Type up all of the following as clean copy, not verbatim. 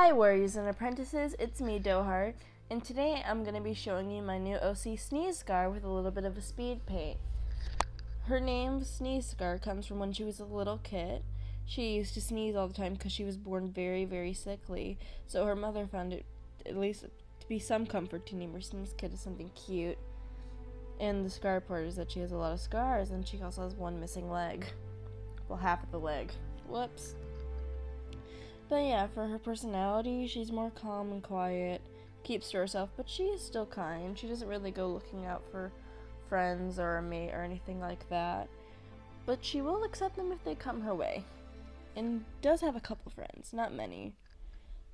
Hi warriors and apprentices, it's me Dohart, and today I'm going to be showing you my new OC Sneeze Scar with a little bit of a speed paint. Her name, Sneeze Scar, comes from when she was a little kid. She used to sneeze all the time because she was born very, very sickly, so her mother found it at least to be some comfort to name her Sneeze Kid as something cute. And the scar part is that she has a lot of scars, and she also has one missing leg. Well, half of the leg. Whoops. But yeah, for her personality, she's more calm and quiet, keeps to herself, but she is still kind. She doesn't really go looking out for friends or a mate or anything like that. But she will accept them if they come her way. And does have a couple friends, not many.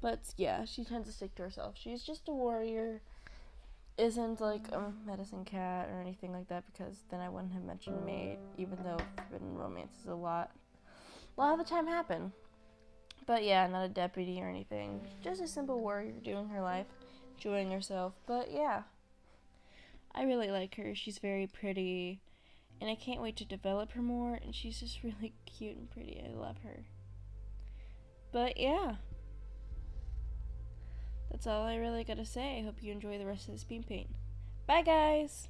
But yeah, she tends to stick to herself. She's just a warrior. Isn't like a medicine cat or anything like that, because then I wouldn't have mentioned mate, even though forbidden romances a lot of the time happen. But yeah, not a deputy or anything. Just a simple warrior doing her life, enjoying herself. But yeah, I really like her. She's very pretty, and I can't wait to develop her more, and she's just really cute and pretty. I love her. But yeah, that's all I really gotta say. I hope you enjoy the rest of this beam paint. Bye guys!